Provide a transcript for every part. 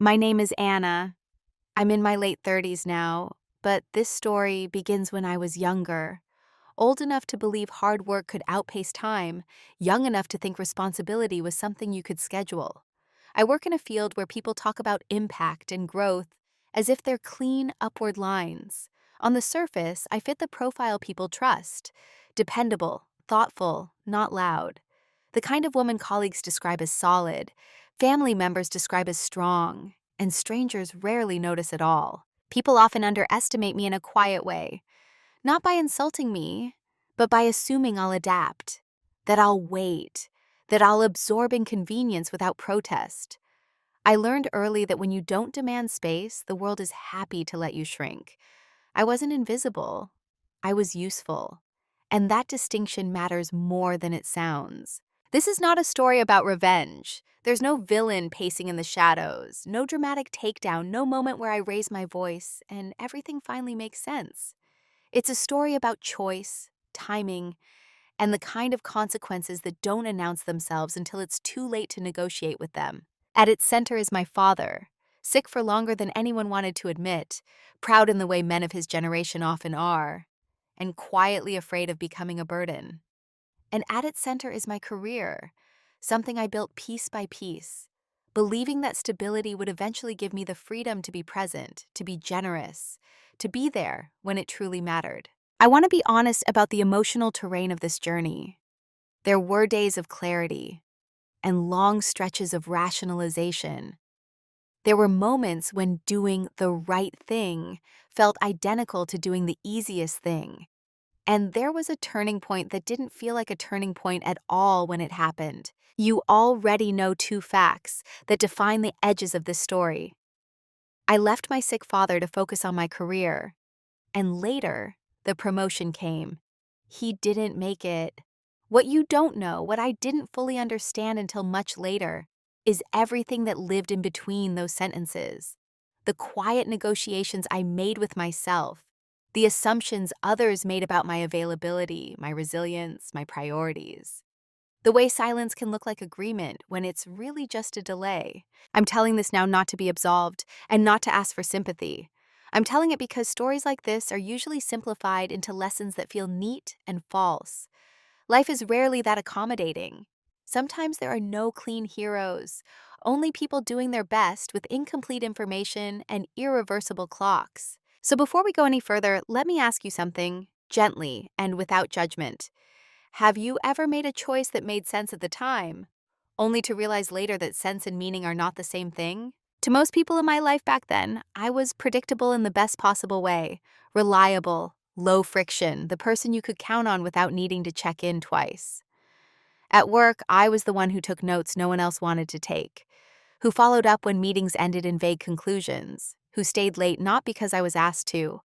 My name is Anna. I'm in my late 30s now, but this story begins when I was younger, old enough to believe hard work could outpace time, young enough to think responsibility was something you could schedule. I work in a field where people talk about impact and growth as if they're clean, upward lines. On the surface, I fit the profile people trust: dependable, thoughtful, not loud. The kind of woman colleagues describe as solid, family members describe as strong, and strangers rarely notice at all. People often underestimate me in a quiet way, not by insulting me, but by assuming I'll adapt, that I'll wait, that I'll absorb inconvenience without protest. I learned early that when you don't demand space, the world is happy to let you shrink. I wasn't invisible, I was useful. And that distinction matters more than it sounds. This is not a story about revenge. There's no villain pacing in the shadows, no dramatic takedown, no moment where I raise my voice and everything finally makes sense. It's a story about choice, timing, and the kind of consequences that don't announce themselves until it's too late to negotiate with them. At its center is my father, sick for longer than anyone wanted to admit, proud in the way men of his generation often are, and quietly afraid of becoming a burden. And at its center is my career, something I built piece by piece, believing that stability would eventually give me the freedom to be present, to be generous, to be there when it truly mattered. I want to be honest about the emotional terrain of this journey. There were days of clarity and long stretches of rationalization. There were moments when doing the right thing felt identical to doing the easiest thing. And there was a turning point that didn't feel like a turning point at all when it happened. You already know two facts that define the edges of this story. I left my sick father to focus on my career, and later, the promotion came. He didn't make it. What you don't know, what I didn't fully understand until much later, is everything that lived in between those sentences. The quiet negotiations I made with myself, the assumptions others made about my availability, my resilience, my priorities. The way silence can look like agreement when it's really just a delay. I'm telling this now not to be absolved and not to ask for sympathy. I'm telling it because stories like this are usually simplified into lessons that feel neat and false. Life is rarely that accommodating. Sometimes there are no clean heroes, only people doing their best with incomplete information and irreversible clocks. So before we go any further, let me ask you something, gently and without judgment. Have you ever made a choice that made sense at the time, only to realize later that sense and meaning are not the same thing? To most people in my life back then, I was predictable in the best possible way, reliable, low friction, the person you could count on without needing to check in twice. At work, I was the one who took notes no one else wanted to take, who followed up when meetings ended in vague conclusions, who stayed late not because I was asked to,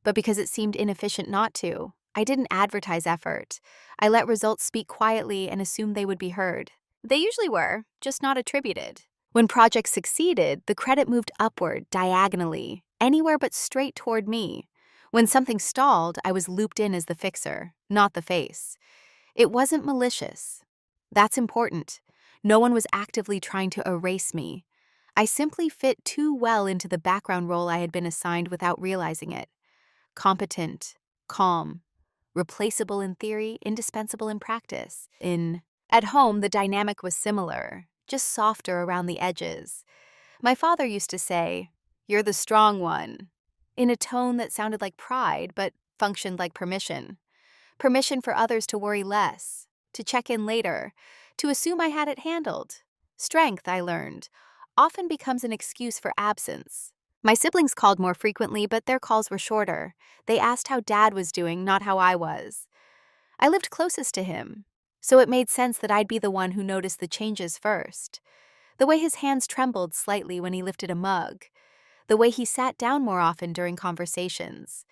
but because it seemed inefficient not to. I didn't advertise effort. I let results speak quietly and assumed they would be heard. They usually were, just not attributed. When projects succeeded, the credit moved upward, diagonally, anywhere but straight toward me. When something stalled, I was looped in as the fixer, not the face. It wasn't malicious. That's important. No one was actively trying to erase me. I simply fit too well into the background role I had been assigned without realizing it. Competent, calm, replaceable in theory, indispensable in practice. At home, the dynamic was similar, just softer around the edges. My father used to say, "You're the strong one," in a tone that sounded like pride but functioned like permission. Permission for others to worry less, to check in later, to assume I had it handled. Strength, I learned, often becomes an excuse for absence. My siblings called more frequently, but their calls were shorter. They asked how Dad was doing, not how I was. I lived closest to him, so it made sense that I'd be the one who noticed the changes first. The way his hands trembled slightly when he lifted a mug, the way he sat down more often during conversations,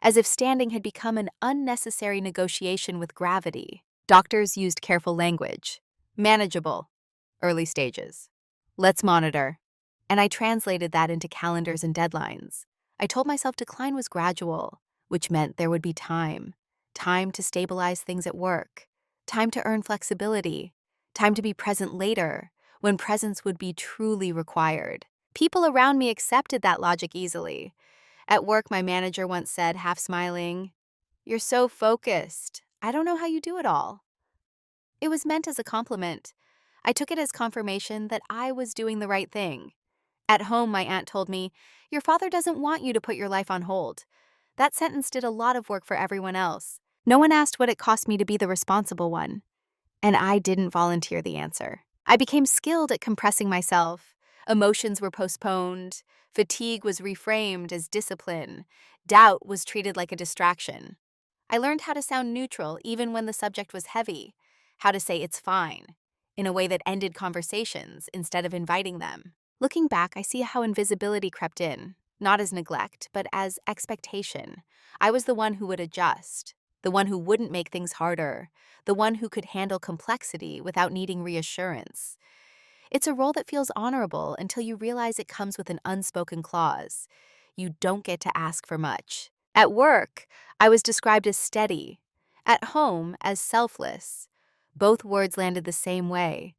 as if standing had become an unnecessary negotiation with gravity. Doctors used careful language. Manageable. Early stages. Let's monitor. And I translated that into calendars and deadlines. I told myself decline was gradual, which meant there would be time. Time to stabilize things at work. Time to earn flexibility. Time to be present later, when presence would be truly required. People around me accepted that logic easily. At work, my manager once said, half smiling, "You're so focused. I don't know how you do it all." It was meant as a compliment. I took it as confirmation that I was doing the right thing. At home, my aunt told me, "Your father doesn't want you to put your life on hold." That sentence did a lot of work for everyone else. No one asked what it cost me to be the responsible one. And I didn't volunteer the answer. I became skilled at compressing myself. Emotions were postponed. Fatigue was reframed as discipline. Doubt was treated like a distraction. I learned how to sound neutral even when the subject was heavy, how to say it's fine, in a way that ended conversations instead of inviting them. Looking back, I see how invisibility crept in, not as neglect, but as expectation. I was the one who would adjust, the one who wouldn't make things harder, the one who could handle complexity without needing reassurance. It's a role that feels honorable until you realize it comes with an unspoken clause. You don't get to ask for much. At work, I was described as steady. At home, as selfless. Both words landed the same way.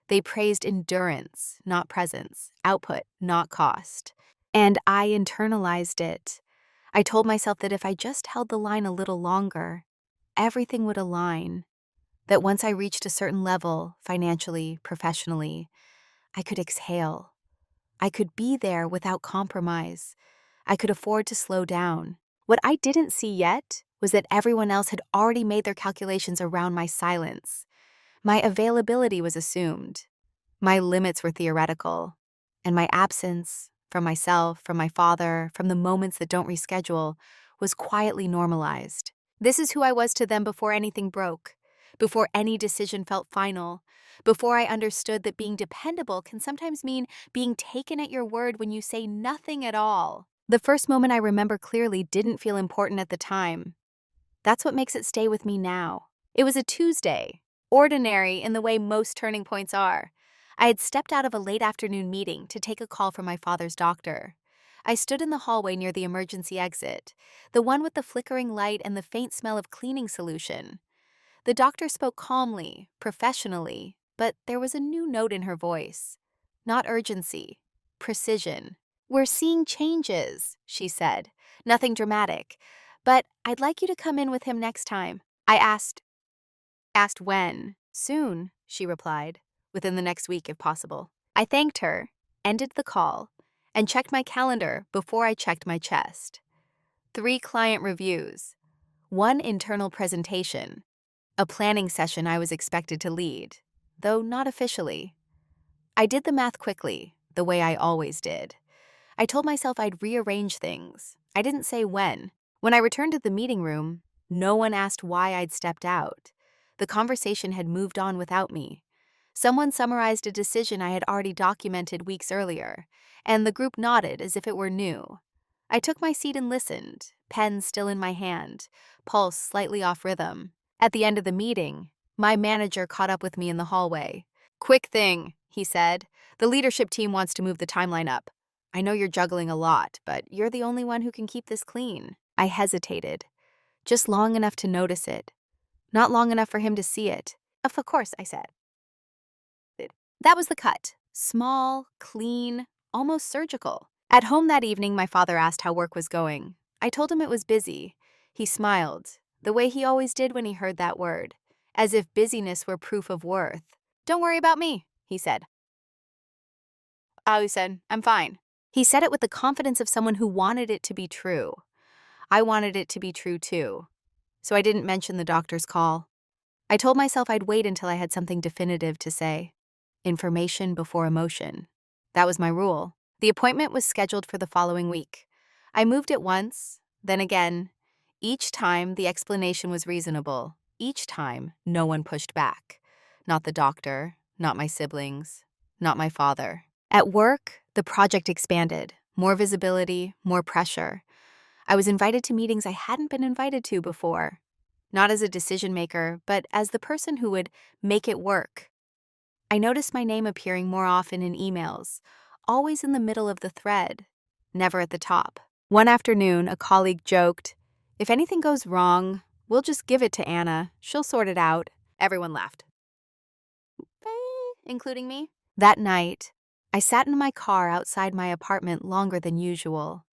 They praised endurance, not presence, output, not cost. And I internalized it. I told myself that if I just held the line a little longer, everything would align. That once I reached a certain level, financially, professionally, I could exhale. I could be there without compromise. I could afford to slow down. What I didn't see yet was that everyone else had already made their calculations around my silence. My availability was assumed. My limits were theoretical. And my absence, from myself, from my father, from the moments that don't reschedule, was quietly normalized. This is who I was to them before anything broke, before any decision felt final, before I understood that being dependable can sometimes mean being taken at your word when you say nothing at all. The first moment I remember clearly didn't feel important at the time. That's what makes it stay with me now. It was a Tuesday, ordinary in the way most turning points are. I had stepped out of a late afternoon meeting to take a call from my father's doctor. I stood in the hallway near the emergency exit, the one with the flickering light and the faint smell of cleaning solution. The doctor spoke calmly, professionally, but there was a new note in her voice. Not urgency, precision. "We're seeing changes," she said. "Nothing dramatic. But I'd like you to come in with him next time." I asked when. "Soon," she replied. "Within the next week, if possible." I thanked her, ended the call, and checked my calendar before I checked my chest. 3 client reviews, 1 internal presentation, a planning session I was expected to lead, though not officially. I did the math quickly, the way I always did. I told myself I'd rearrange things. I didn't say when. When I returned to the meeting room, no one asked why I'd stepped out. The conversation had moved on without me. Someone summarized a decision I had already documented weeks earlier, and the group nodded as if it were new. I took my seat and listened, pen still in my hand, pulse slightly off rhythm. At the end of the meeting, my manager caught up with me in the hallway. "Quick thing," he said. "The leadership team wants to move the timeline up. I know you're juggling a lot, but you're the only one who can keep this clean." I hesitated, just long enough to notice it, not long enough for him to see it. "Of course," I said. That was the cut. Small, clean, almost surgical. At home that evening, my father asked how work was going. I told him it was busy. He smiled, the way he always did when he heard that word, as if busyness were proof of worth. "Don't worry about me," he said. "I'm fine." He said it with the confidence of someone who wanted it to be true. I wanted it to be true too, so I didn't mention the doctor's call. I told myself I'd wait until I had something definitive to say. Information before emotion. That was my rule. The appointment was scheduled for the following week. I moved it once, then again. Each time, the explanation was reasonable. Each time, no one pushed back. Not the doctor, not my siblings, not my father. At work, the project expanded. More visibility, more pressure. I was invited to meetings I hadn't been invited to before. Not as a decision maker, but as the person who would make it work. I noticed my name appearing more often in emails, always in the middle of the thread, never at the top. One afternoon, a colleague joked, "If anything goes wrong, we'll just give it to Anna. She'll sort it out." Everyone laughed, including me. That night, I sat in my car outside my apartment longer than usual.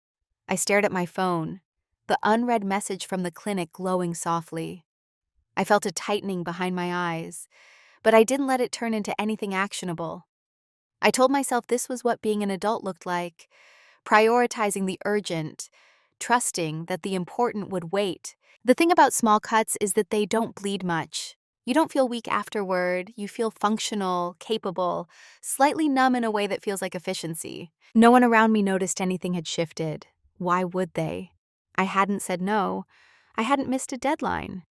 I stared at my phone, the unread message from the clinic glowing softly. I felt a tightening behind my eyes, but I didn't let it turn into anything actionable. I told myself this was what being an adult looked like, prioritizing the urgent, trusting that the important would wait. The thing about small cuts is that they don't bleed much. You don't feel weak afterward, you feel functional, capable, slightly numb in a way that feels like efficiency. No one around me noticed anything had shifted. Why would they? I hadn't said no. I hadn't missed a deadline.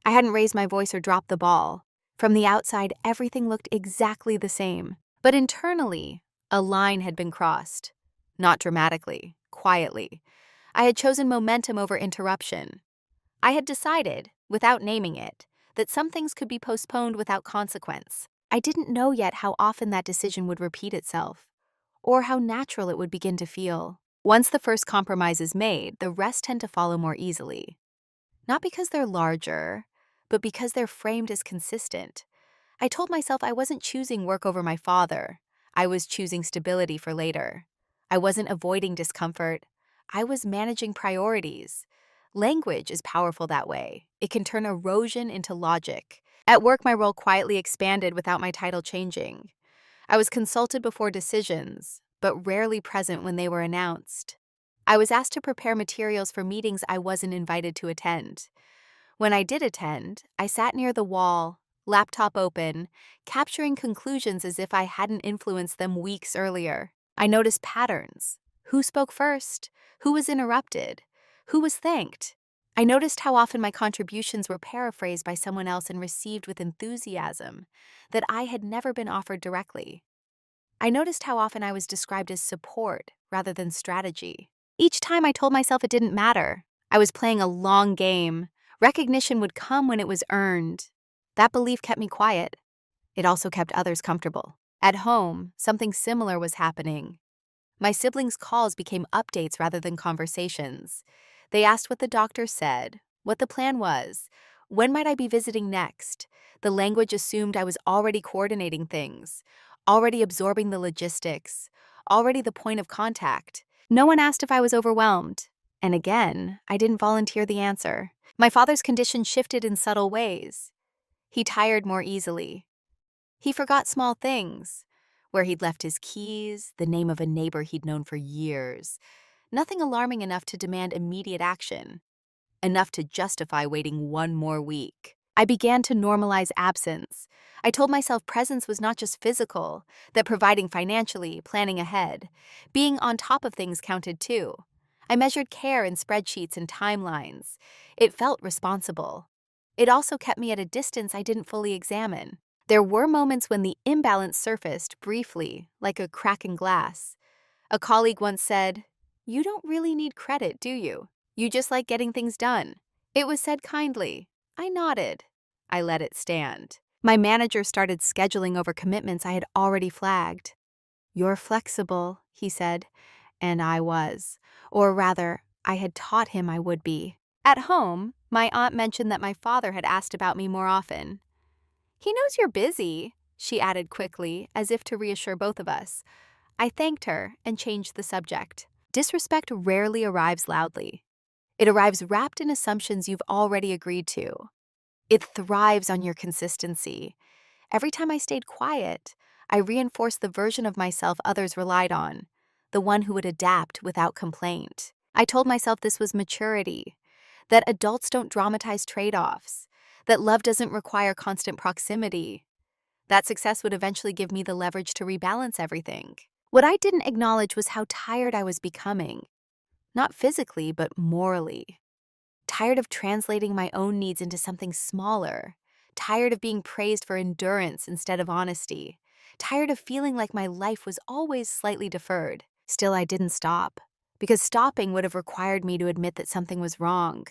I hadn't raised my voice or dropped the ball. From the outside, everything looked exactly the same. But internally, a line had been crossed. Not dramatically, quietly. I had chosen momentum over interruption. I had decided, without naming it, that some things could be postponed without consequence. I didn't know yet how often that decision would repeat itself, or how natural it would begin to feel. Once the first compromise is made, the rest tend to follow more easily. Not because they're larger, but because they're framed as consistent. I told myself I wasn't choosing work over my father. I was choosing stability for later. I wasn't avoiding discomfort. I was managing priorities. Language is powerful that way. It can turn erosion into logic. At work, my role quietly expanded without my title changing. I was consulted before decisions, but rarely present when they were announced. I was asked to prepare materials for meetings I wasn't invited to attend. When I did attend, I sat near the wall, laptop open, capturing conclusions as if I hadn't influenced them weeks earlier. I noticed patterns. Who spoke first? Who was interrupted? Who was thanked? I noticed how often my contributions were paraphrased by someone else and received with enthusiasm that I had never been offered directly. I noticed how often I was described as support rather than strategy. Each time I told myself it didn't matter. I was playing a long game. Recognition would come when it was earned. That belief kept me quiet. It also kept others comfortable. At home, something similar was happening. My siblings' calls became updates rather than conversations. They asked what the doctor said, what the plan was, when might I be visiting next. The language assumed I was already coordinating things, already absorbing the logistics, already the point of contact. No one asked if I was overwhelmed. And again, I didn't volunteer the answer. My father's condition shifted in subtle ways. He tired more easily. He forgot small things, where he'd left his keys, the name of a neighbor he'd known for years. Nothing alarming enough to demand immediate action, enough to justify waiting one more week. I began to normalize absence. I told myself presence was not just physical, that providing financially, planning ahead, being on top of things counted too. I measured care in spreadsheets and timelines. It felt responsible. It also kept me at a distance I didn't fully examine. There were moments when the imbalance surfaced briefly, like a crack in glass. A colleague once said, "You don't really need credit, do you? You just like getting things done." It was said kindly. I nodded. I let it stand. My manager started scheduling over commitments I had already flagged. "You're flexible," he said, and I was. Or rather, I had taught him I would be. At home, my aunt mentioned that my father had asked about me more often. "He knows you're busy," she added quickly, as if to reassure both of us. I thanked her and changed the subject. Disrespect rarely arrives loudly. It arrives wrapped in assumptions you've already agreed to. It thrives on your consistency. Every time I stayed quiet, I reinforced the version of myself others relied on, the one who would adapt without complaint. I told myself this was maturity, that adults don't dramatize trade-offs, that love doesn't require constant proximity, that success would eventually give me the leverage to rebalance everything. What I didn't acknowledge was how tired I was becoming, not physically, but morally. Tired of translating my own needs into something smaller, tired of being praised for endurance instead of honesty, tired of feeling like my life was always slightly deferred. Still, I didn't stop, because stopping would have required me to admit that something was wrong.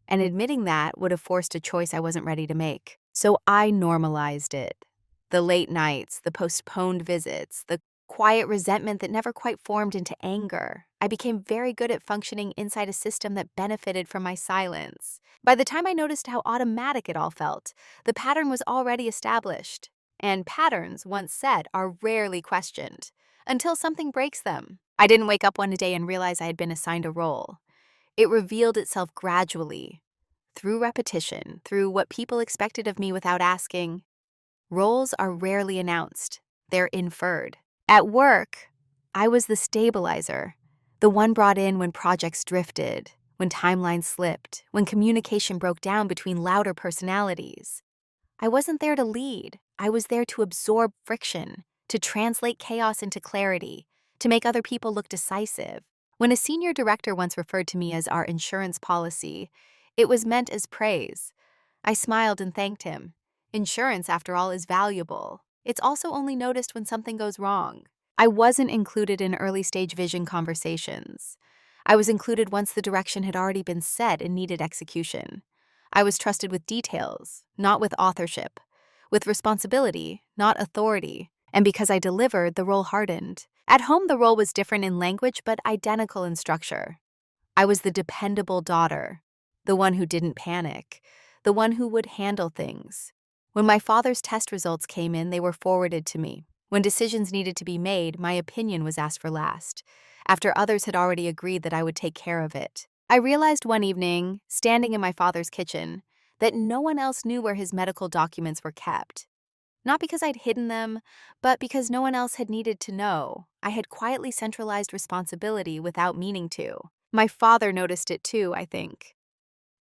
And admitting that would have forced a choice I wasn't ready to make. So I normalized it. The late nights, the postponed visits, the quiet resentment that never quite formed into anger. I became very good at functioning inside a system that benefited from my silence. By the time I noticed how automatic it all felt, the pattern was already established. And patterns, once set, are rarely questioned. until something breaks them. I didn't wake up one day and realize I had been assigned a role. It revealed itself gradually, through repetition, through what people expected of me without asking. Roles are rarely announced, they're inferred. At work, I was the stabilizer, the one brought in when projects drifted, when timelines slipped, when communication broke down between louder personalities. I wasn't there to lead, I was there to absorb friction, to translate chaos into clarity, to make other people look decisive. When a senior director once referred to me as our insurance policy, it was meant as praise. I smiled and thanked him. Insurance, after all, is valuable. It's also only noticed when something goes wrong. I wasn't included in early-stage vision conversations. I was included once the direction had already been set and needed execution. I was trusted with details, not with authorship, with responsibility, not authority. And because I delivered, the role hardened. At home, the role was different in language but identical in structure. I was the dependable daughter, the one who didn't panic, the one who would handle things. When my father's test results came in, they were forwarded to me. When decisions needed to be made, my opinion was asked for last, after others had already agreed that I would take care of it. I realized one evening, standing in my father's kitchen, that no one else knew where his medical documents were kept. Not because I'd hidden them, but because no one else had needed to know. I had quietly centralized responsibility without meaning to. My father noticed it too, I think.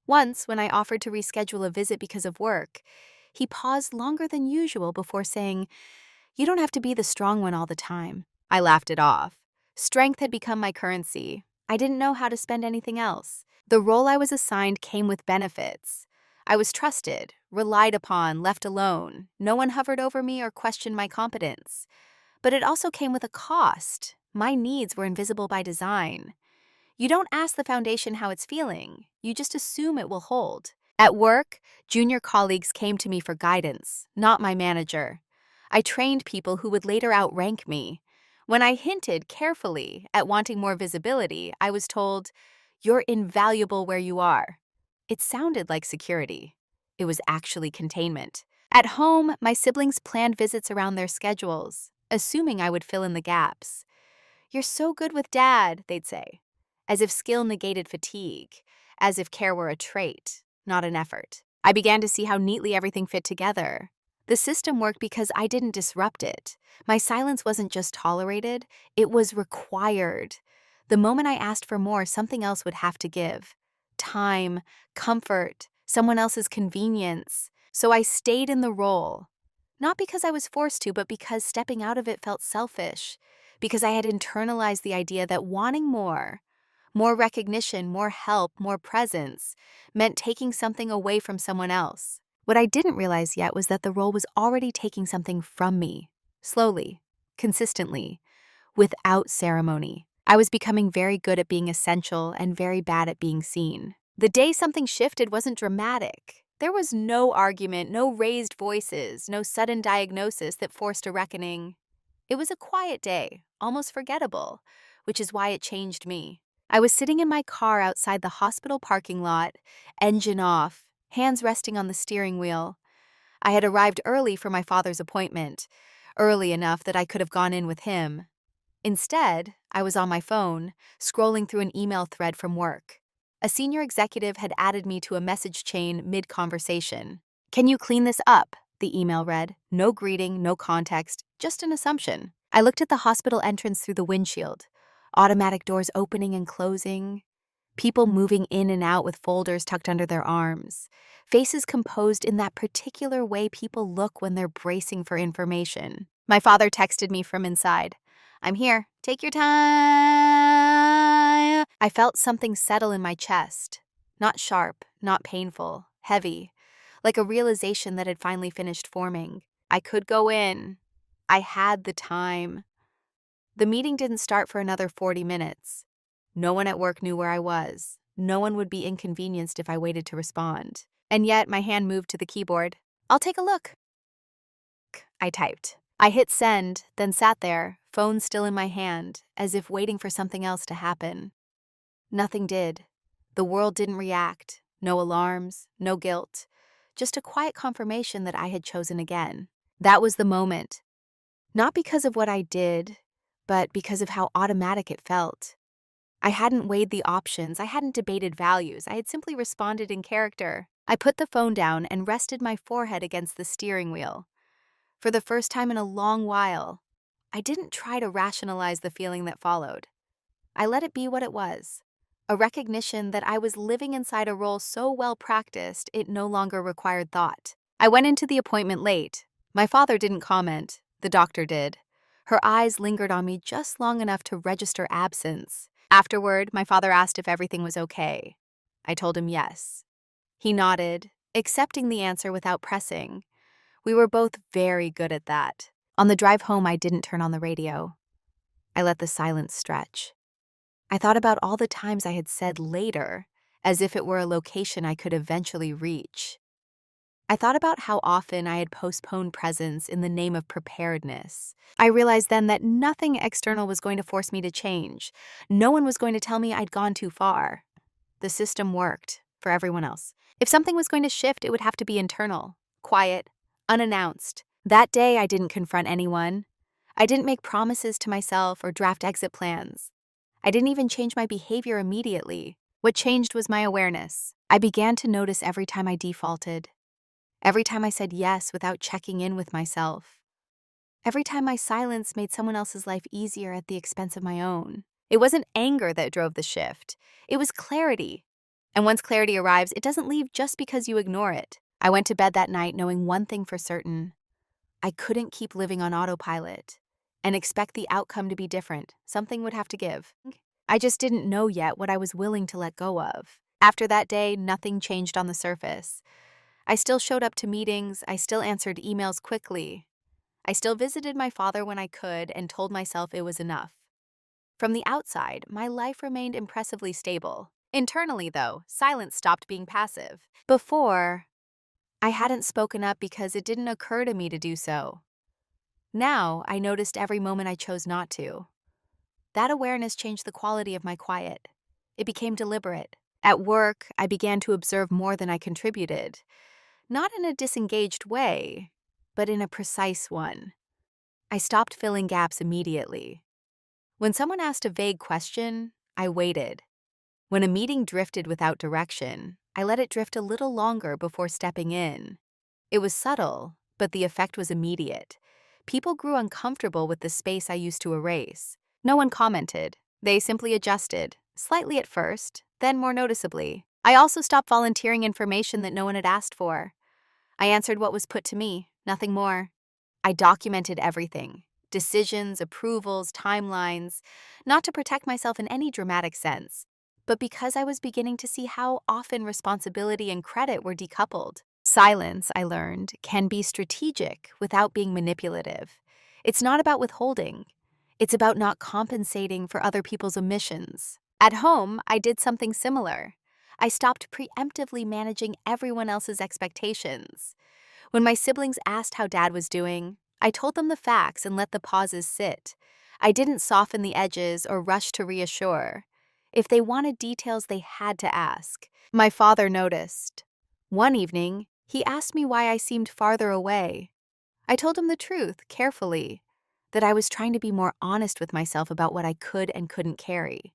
Once, when I offered to reschedule a visit because of work, he paused longer than usual before saying, "You don't have to be the strong one all the time." I laughed it off. Strength had become my currency. I didn't know how to spend anything else. The role I was assigned came with benefits. I was trusted, relied upon, left alone. No one hovered over me or questioned my competence. But it also came with a cost. My needs were invisible by design. You don't ask the foundation how it's feeling. You just assume it will hold. At work, junior colleagues came to me for guidance, not my manager. I trained people who would later outrank me. When I hinted carefully at wanting more visibility, I was told, "You're invaluable where you are." It sounded like security. It was actually containment. At home, my siblings planned visits around their schedules, assuming I would fill in the gaps. "You're so good with Dad," they'd say, as if skill negated fatigue, as if care were a trait, not an effort. I began to see how neatly everything fit together. The system worked because I didn't disrupt it. My silence wasn't just tolerated, it was required. The moment I asked for more, something else would have to give. Time, comfort, someone else's convenience. So I stayed in the role. Not because I was forced to, but because stepping out of it felt selfish. Because I had internalized the idea that wanting more recognition, more help, more presence, meant taking something away from someone else. What I didn't realize yet was that the role was already taking something from me, slowly, consistently, without ceremony. I was becoming very good at being essential and very bad at being seen. The day something shifted wasn't dramatic. There was no argument, no raised voices, no sudden diagnosis that forced a reckoning. It was a quiet day, almost forgettable, which is why it changed me. I was sitting in my car outside the hospital parking lot, engine off, hands resting on the steering wheel. I had arrived early for my father's appointment, early enough that I could have gone in with him. Instead, I was on my phone, scrolling through an email thread from work. A senior executive had added me to a message chain mid-conversation. "Can you clean this up?" the email read. No greeting, no context, just an assumption. I looked at the hospital entrance through the windshield. Automatic doors opening and closing, people moving in and out with folders tucked under their arms, faces composed in that particular way people look when they're bracing for information. My father texted me from inside. "I'm here. Take your time." I felt something settle in my chest. Not sharp, not painful, heavy, like a realization that had finally finished forming. I could go in. I had the time. The meeting didn't start for another 40 minutes. No one at work knew where I was. No one would be inconvenienced if I waited to respond. And yet, my hand moved to the keyboard. "I'll take a look," I typed. I hit send, then sat there, phone still in my hand, as if waiting for something else to happen. Nothing did. The world didn't react. No alarms, no guilt. Just a quiet confirmation that I had chosen again. That was the moment. Not because of what I did, but because of how automatic it felt. I hadn't weighed the options, I hadn't debated values, I had simply responded in character. I put the phone down and rested my forehead against the steering wheel. For the first time in a long while, I didn't try to rationalize the feeling that followed. I let it be what it was, a recognition that I was living inside a role so well practiced it no longer required thought. I went into the appointment late. My father didn't comment, the doctor did. Her eyes lingered on me just long enough to register absence. Afterward, my father asked if everything was okay. I told him yes. He nodded, accepting the answer without pressing. We were both very good at that. On the drive home, I didn't turn on the radio. I let the silence stretch. I thought about all the times I had said later, as if it were a location I could eventually reach. I thought about how often I had postponed presence in the name of preparedness. I realized then that nothing external was going to force me to change. No one was going to tell me I'd gone too far. The system worked for everyone else. If something was going to shift, it would have to be internal, quiet, unannounced. That day, I didn't confront anyone. I didn't make promises to myself or draft exit plans. I didn't even change my behavior immediately. What changed was my awareness. I began to notice every time I defaulted. Every time I said yes without checking in with myself. Every time my silence made someone else's life easier at the expense of my own. It wasn't anger that drove the shift. It was clarity. And once clarity arrives, it doesn't leave just because you ignore it. I went to bed that night knowing one thing for certain. I couldn't keep living on autopilot and expect the outcome to be different. Something would have to give. I just didn't know yet what I was willing to let go of. After that day, nothing changed on the surface. I still showed up to meetings, I still answered emails quickly. I still visited my father when I could and told myself it was enough. From the outside, my life remained impressively stable. Internally, though, silence stopped being passive. Before, I hadn't spoken up because it didn't occur to me to do so. Now, I noticed every moment I chose not to. That awareness changed the quality of my quiet. It became deliberate. At work, I began to observe more than I contributed. Not in a disengaged way, but in a precise one. I stopped filling gaps immediately. When someone asked a vague question, I waited. When a meeting drifted without direction, I let it drift a little longer before stepping in. It was subtle, but the effect was immediate. People grew uncomfortable with the space I used to erase. No one commented. They simply adjusted, slightly at first, then more noticeably. I also stopped volunteering information that no one had asked for. I answered what was put to me, nothing more. I documented everything. Decisions, approvals, timelines, not to protect myself in any dramatic sense, but because I was beginning to see how often responsibility and credit were decoupled. Silence, I learned, can be strategic without being manipulative. It's not about withholding. It's about not compensating for other people's omissions. At home, I did something similar. I stopped preemptively managing everyone else's expectations. When my siblings asked how Dad was doing, I told them the facts and let the pauses sit. I didn't soften the edges or rush to reassure. If they wanted details, they had to ask. My father noticed. One evening, he asked me why I seemed farther away. I told him the truth, carefully, that I was trying to be more honest with myself about what I could and couldn't carry.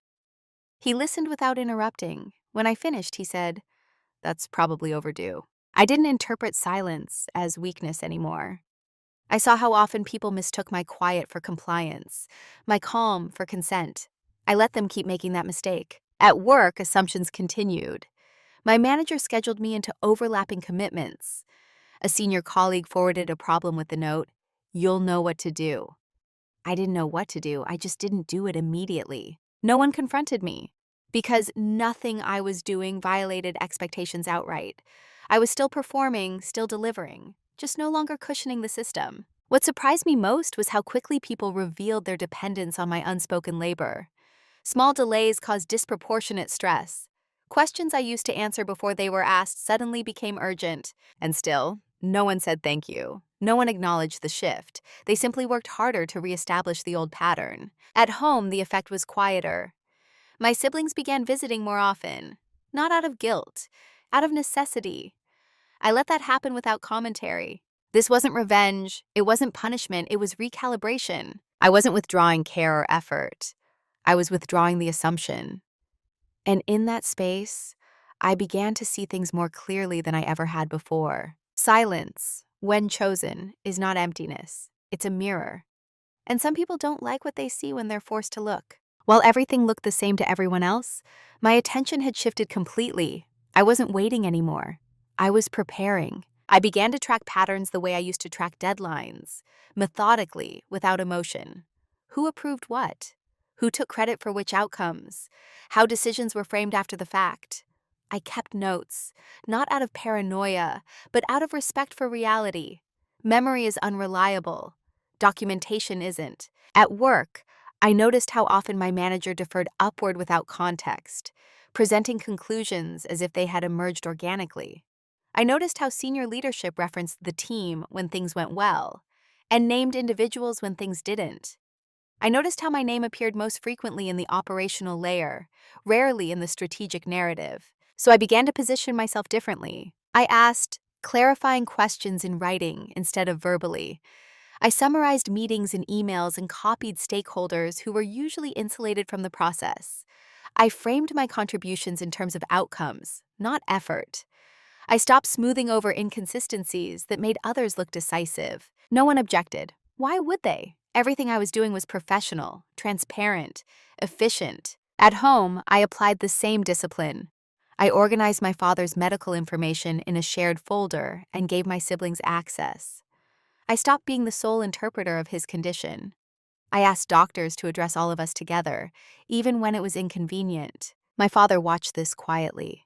He listened without interrupting. When I finished, he said, "That's probably overdue." I didn't interpret silence as weakness anymore. I saw how often people mistook my quiet for compliance, my calm for consent. I let them keep making that mistake. At work, assumptions continued. My manager scheduled me into overlapping commitments. A senior colleague forwarded a problem with the note, "You'll know what to do." I didn't know what to do, I just didn't do it immediately. No one confronted me, because nothing I was doing violated expectations outright. I was still performing, still delivering, just no longer cushioning the system. What surprised me most was how quickly people revealed their dependence on my unspoken labor. Small delays caused disproportionate stress. Questions I used to answer before they were asked suddenly became urgent. And still, no one said thank you. No one acknowledged the shift. They simply worked harder to reestablish the old pattern. At home, the effect was quieter. My siblings began visiting more often. Not out of guilt, out of necessity. I let that happen without commentary. This wasn't revenge, it wasn't punishment, it was recalibration. I wasn't withdrawing care or effort. I was withdrawing the assumption. And in that space, I began to see things more clearly than I ever had before. Silence, when chosen, is not emptiness. It's a mirror. And some people don't like what they see when they're forced to look. While everything looked the same to everyone else, my attention had shifted completely. I wasn't waiting anymore. I was preparing. I began to track patterns the way I used to track deadlines, methodically, without emotion. Who approved what? Who took credit for which outcomes? How decisions were framed after the fact? I kept notes, not out of paranoia, but out of respect for reality. Memory is unreliable. Documentation isn't. At work, I noticed how often my manager deferred upward without context, presenting conclusions as if they had emerged organically. I noticed how senior leadership referenced the team when things went well, and named individuals when things didn't. I noticed how my name appeared most frequently in the operational layer, rarely in the strategic narrative. So I began to position myself differently. I asked clarifying questions in writing instead of verbally. I summarized meetings in emails and copied stakeholders who were usually insulated from the process. I framed my contributions in terms of outcomes, not effort. I stopped smoothing over inconsistencies that made others look decisive. No one objected. Why would they? Everything I was doing was professional, transparent, efficient. At home, I applied the same discipline. I organized my father's medical information in a shared folder and gave my siblings access. I stopped being the sole interpreter of his condition. I asked doctors to address all of us together, even when it was inconvenient. My father watched this quietly.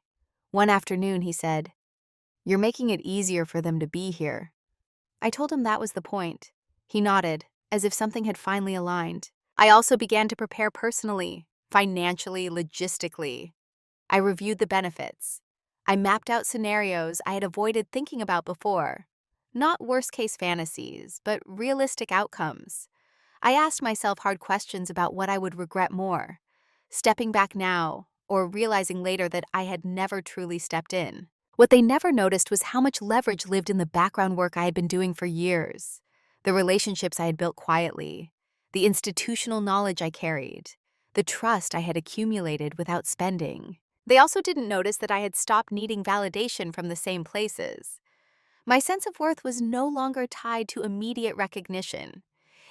One afternoon, he said, "You're making it easier for them to be here." I told him that was the point. He nodded, as if something had finally aligned. I also began to prepare personally, financially, logistically. I reviewed the benefits. I mapped out scenarios I had avoided thinking about before. Not worst-case fantasies, but realistic outcomes. I asked myself hard questions about what I would regret more, stepping back now, or realizing later that I had never truly stepped in. What they never noticed was how much leverage lived in the background work I had been doing for years, the relationships I had built quietly, the institutional knowledge I carried, the trust I had accumulated without spending. They also didn't notice that I had stopped needing validation from the same places. My sense of worth was no longer tied to immediate recognition.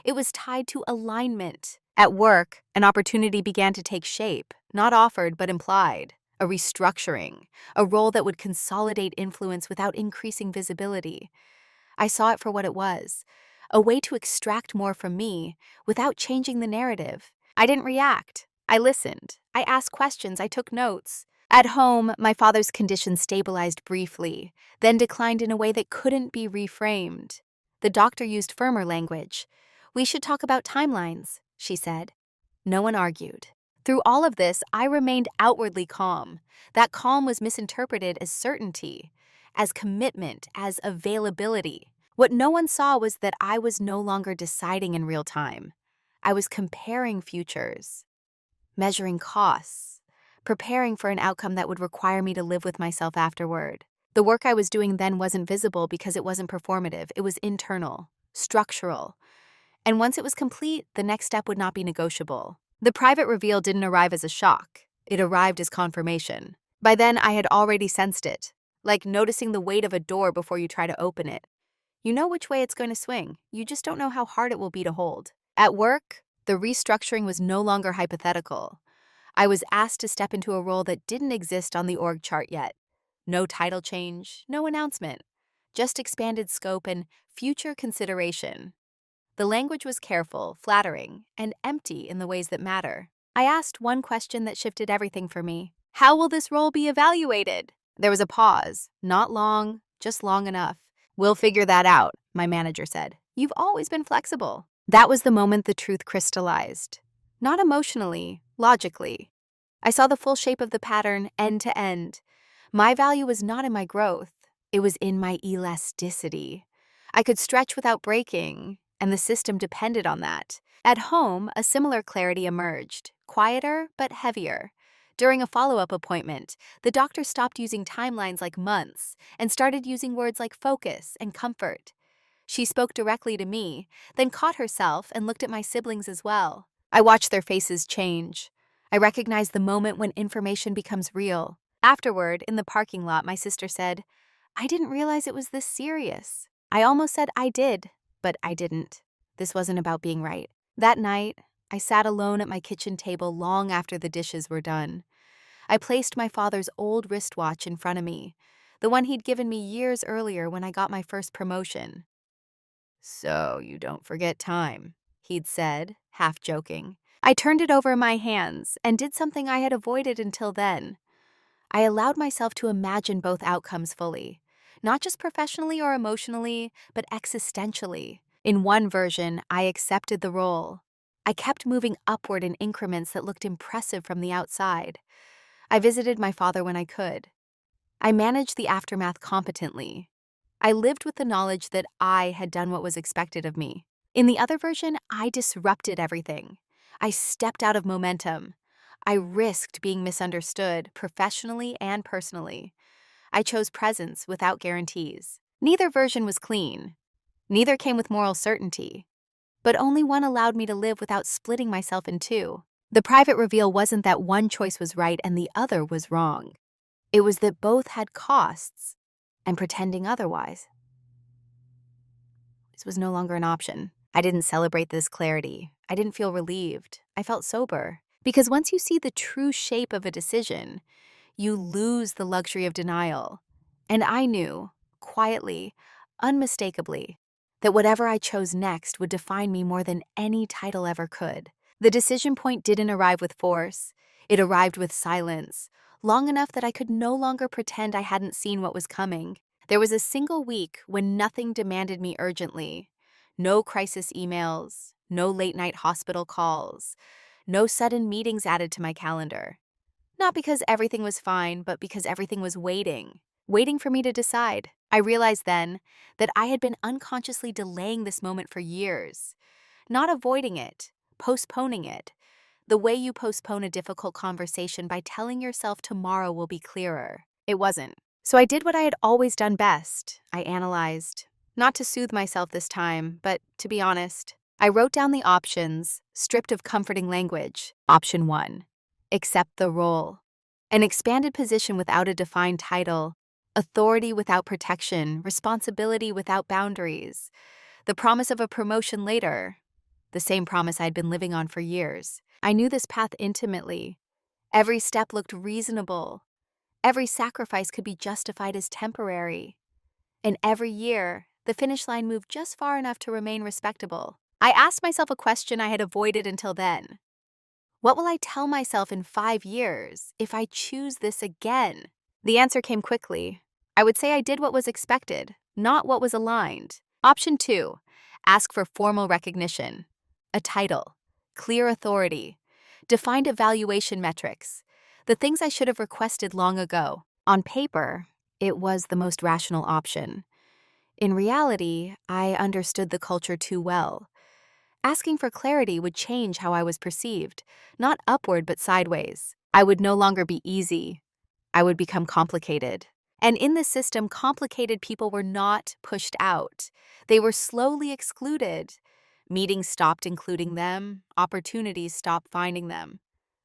It was tied to alignment. At work, an opportunity began to take shape, not offered but implied. A restructuring, a role that would consolidate influence without increasing visibility. I saw it for what it was, a way to extract more from me without changing the narrative. I didn't react. I listened. I asked questions. I took notes. At home, my father's condition stabilized briefly, then declined in a way that couldn't be reframed. The doctor used firmer language. "We should talk about timelines," she said. No one argued. Through all of this, I remained outwardly calm. That calm was misinterpreted as certainty, as commitment, as availability. What no one saw was that I was no longer deciding in real time. I was comparing futures, measuring costs, preparing for an outcome that would require me to live with myself afterward. The work I was doing then wasn't visible because it wasn't performative. It was internal, structural. And once it was complete, the next step would not be negotiable. The private reveal didn't arrive as a shock. It arrived as confirmation. By then, I had already sensed it, like noticing the weight of a door before you try to open it. You know which way it's going to swing. You just don't know how hard it will be to hold. At work, the restructuring was no longer hypothetical. I was asked to step into a role that didn't exist on the org chart yet. No title change, no announcement, just expanded scope and future consideration. The language was careful, flattering, and empty in the ways that matter. I asked one question that shifted everything for me. How will this role be evaluated? There was a pause, not long, just long enough. We'll figure that out, my manager said. You've always been flexible. That was the moment the truth crystallized. Not emotionally, logically. I saw the full shape of the pattern end to end. My value was not in my growth. It was in my elasticity. I could stretch without breaking, and the system depended on that. At home, a similar clarity emerged, quieter but heavier. During a follow-up appointment, the doctor stopped using timelines like months and started using words like focus and comfort. She spoke directly to me, then caught herself and looked at my siblings as well. I watched their faces change. I recognized the moment when information becomes real. Afterward, in the parking lot, my sister said, "I didn't realize it was this serious." I almost said I did, but I didn't. This wasn't about being right. That night, I sat alone at my kitchen table long after the dishes were done. I placed my father's old wristwatch in front of me, the one he'd given me years earlier when I got my first promotion. "So you don't forget time," he'd said, half joking. I turned it over in my hands and did something I had avoided until then. I allowed myself to imagine both outcomes fully, not just professionally or emotionally, but existentially. In one version, I accepted the role. I kept moving upward in increments that looked impressive from the outside. I visited my father when I could. I managed the aftermath competently. I lived with the knowledge that I had done what was expected of me. In the other version, I disrupted everything. I stepped out of momentum. I risked being misunderstood professionally and personally. I chose presence without guarantees. Neither version was clean. Neither came with moral certainty. But only one allowed me to live without splitting myself in two. The private reveal wasn't that one choice was right and the other was wrong. It was that both had costs, and pretending otherwise. This was no longer an option. I didn't celebrate this clarity. I didn't feel relieved. I felt sober. Because once you see the true shape of a decision, you lose the luxury of denial. And I knew, quietly, unmistakably, that whatever I chose next would define me more than any title ever could. The decision point didn't arrive with force. It arrived with silence, long enough that I could no longer pretend I hadn't seen what was coming. There was a single week when nothing demanded me urgently. No crisis emails, no late-night hospital calls, no sudden meetings added to my calendar. Not because everything was fine, but because everything was waiting for me to decide. I realized then that I had been unconsciously delaying this moment for years, not avoiding it, postponing it, the way you postpone a difficult conversation by telling yourself tomorrow will be clearer. It wasn't. So I did what I had always done best. I analyzed, not to soothe myself this time, but to be honest. I wrote down the options, stripped of comforting language. Option 1. Accept the role. An expanded position without a defined title, authority without protection, responsibility without boundaries, the promise of a promotion later, the same promise I'd been living on for years. I knew this path intimately. Every step looked reasonable. Every sacrifice could be justified as temporary. And every year, the finish line moved just far enough to remain respectable. I asked myself a question I had avoided until then. What will I tell myself in 5 years if I choose this again? The answer came quickly. I would say I did what was expected, not what was aligned. Option 2, ask for formal recognition. A title, clear authority, defined evaluation metrics, the things I should have requested long ago. On paper, it was the most rational option. In reality, I understood the culture too well. Asking for clarity would change how I was perceived, not upward but sideways. I would no longer be easy. I would become complicated. And in this system, complicated people were not pushed out. They were slowly excluded. Meetings stopped including them. Opportunities stopped finding them.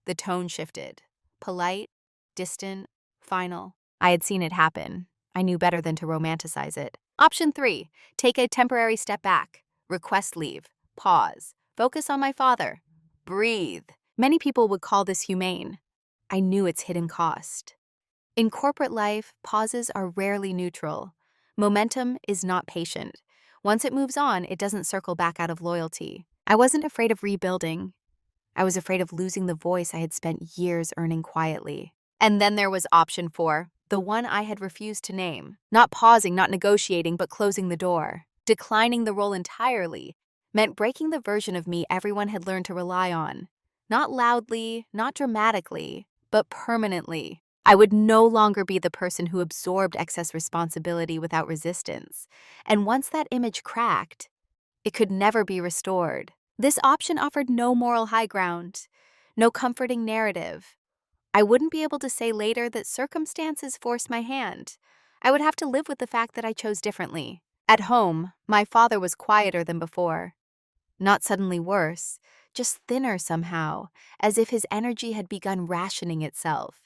The tone shifted. Polite, distant, final. I had seen it happen. I knew better than to romanticize it. Option 3, take a temporary step back. Request leave. Pause. Focus on my father. Breathe. Many people would call this humane. I knew its hidden cost. In corporate life, pauses are rarely neutral. Momentum is not patient. Once it moves on, it doesn't circle back out of loyalty. I wasn't afraid of rebuilding. I was afraid of losing the voice I had spent years earning quietly. And then there was option 4, the one I had refused to name. Not pausing, not negotiating, but closing the door. Declining the role entirely meant breaking the version of me everyone had learned to rely on. Not loudly, not dramatically, but permanently. I would no longer be the person who absorbed excess responsibility without resistance. And once that image cracked, it could never be restored. This option offered no moral high ground, no comforting narrative. I wouldn't be able to say later that circumstances forced my hand. I would have to live with the fact that I chose differently. At home, my father was quieter than before. Not suddenly worse, just thinner somehow, as if his energy had begun rationing itself.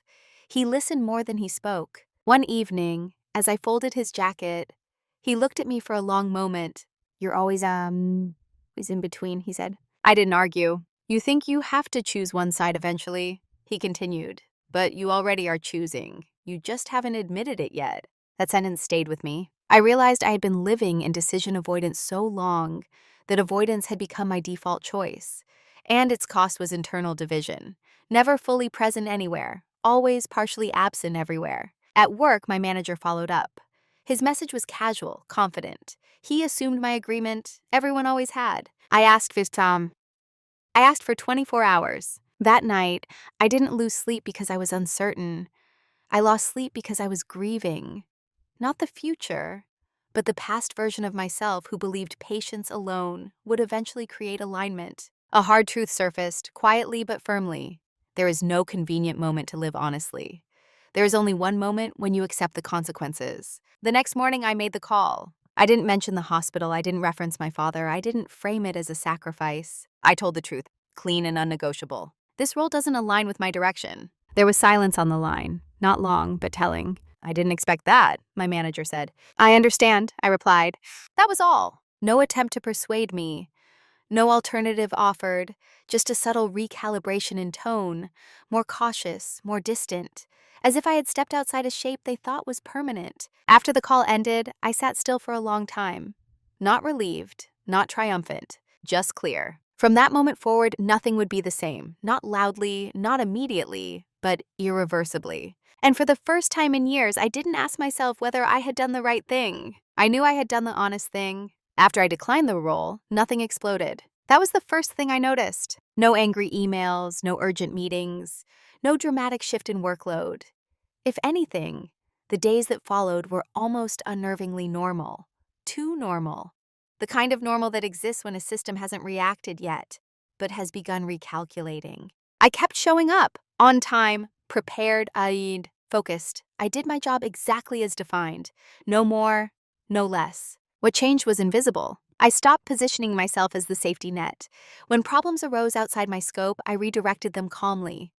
He listened more than he spoke. One evening, as I folded his jacket, he looked at me for a long moment. "You're always in between," he said. I didn't argue. "You think you have to choose one side eventually," he continued. "But you already are choosing. You just haven't admitted it yet." That sentence stayed with me. I realized I had been living in decision avoidance so long that avoidance had become my default choice. And its cost was internal division. Never fully present anywhere, always partially absent everywhere. At work, my manager followed up. His message was casual, confident. He assumed my agreement. Everyone always had. I asked for 24 hours. That night, I didn't lose sleep because I was uncertain. I lost sleep because I was grieving. Not the future, but the past version of myself who believed patience alone would eventually create alignment. A hard truth surfaced, quietly but firmly. There is no convenient moment to live honestly. There is only one moment when you accept the consequences. The next morning, I made the call. I didn't mention the hospital, I didn't reference my father, I didn't frame it as a sacrifice. I told the truth, clean and unnegotiable. This role doesn't align with my direction. There was silence on the line, not long, but telling. "I didn't expect that," my manager said. "I understand," I replied. That was all. No attempt to persuade me. No alternative offered, just a subtle recalibration in tone, more cautious, more distant, as if I had stepped outside a shape they thought was permanent. After the call ended, I sat still for a long time. Not relieved, not triumphant, just clear. From that moment forward, nothing would be the same. Not loudly, not immediately, but irreversibly. And for the first time in years, I didn't ask myself whether I had done the right thing. I knew I had done the honest thing. After I declined the role, nothing exploded. That was the first thing I noticed. No angry emails, no urgent meetings, no dramatic shift in workload. If anything, the days that followed were almost unnervingly normal. Too normal. The kind of normal that exists when a system hasn't reacted yet, but has begun recalculating. I kept showing up, on time, prepared, focused. I did my job exactly as defined. No more, no less. What changed was invisible. I stopped positioning myself as the safety net. When problems arose outside my scope, I redirected them calmly.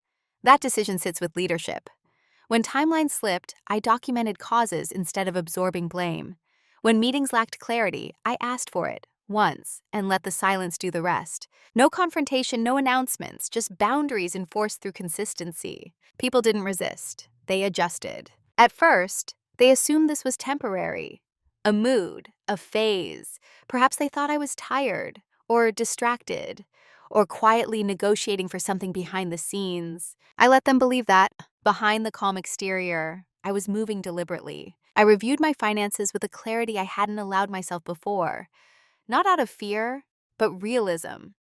That decision sits with leadership. When timelines slipped, I documented causes instead of absorbing blame. When meetings lacked clarity, I asked for it, once, and let the silence do the rest. No confrontation, no announcements, just boundaries enforced through consistency. People didn't resist. They adjusted. At first, they assumed this was temporary. A mood, a phase. Perhaps they thought I was tired, or distracted, or quietly negotiating for something behind the scenes. I let them believe that. Behind the calm exterior, I was moving deliberately. I reviewed my finances with a clarity I hadn't allowed myself before. Not out of fear, but realism.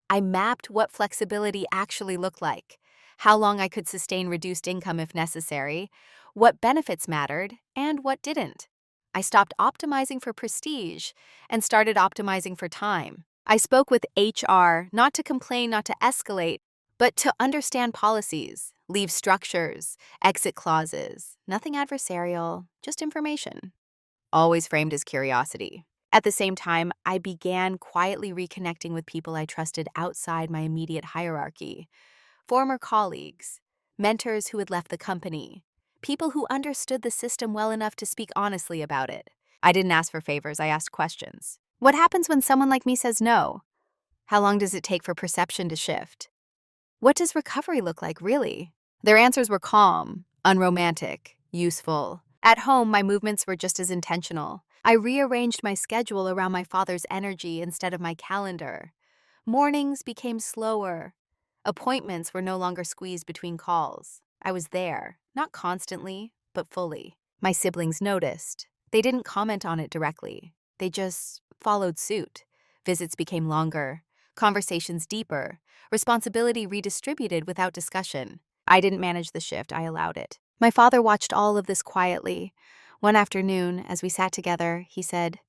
I mapped what flexibility actually looked like, how long I could sustain reduced income if necessary, what benefits mattered, and what didn't. I stopped optimizing for prestige and started optimizing for time. I spoke with HR, not to complain, not to escalate, but to understand policies, leave structures, exit clauses. Nothing adversarial, just information. Always framed as curiosity. At the same time, I began quietly reconnecting with people I trusted outside my immediate hierarchy. Former colleagues, mentors who had left the company, people who understood the system well enough to speak honestly about it. I didn't ask for favors, I asked questions. What happens when someone like me says no? How long does it take for perception to shift? What does recovery look like, really? Their answers were calm, unromantic, useful. At home, my movements were just as intentional. I rearranged my schedule around my father's energy instead of my calendar. Mornings became slower. Appointments were no longer squeezed between calls. I was there, not constantly, but fully. My siblings noticed. They didn't comment on it directly. They just followed suit. Visits became longer, conversations deeper, responsibility redistributed without discussion. I didn't manage the shift, I allowed it. My father watched all of this quietly. One afternoon, as we sat together, he said,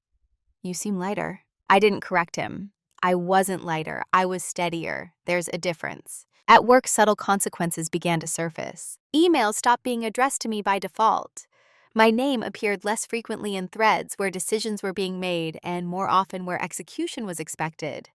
"You seem lighter." I didn't correct him. I wasn't lighter, I was steadier. There's a difference. At work, subtle consequences began to surface. Emails stopped being addressed to me by default. My name appeared less frequently in threads where decisions were being made and more often where execution was expected.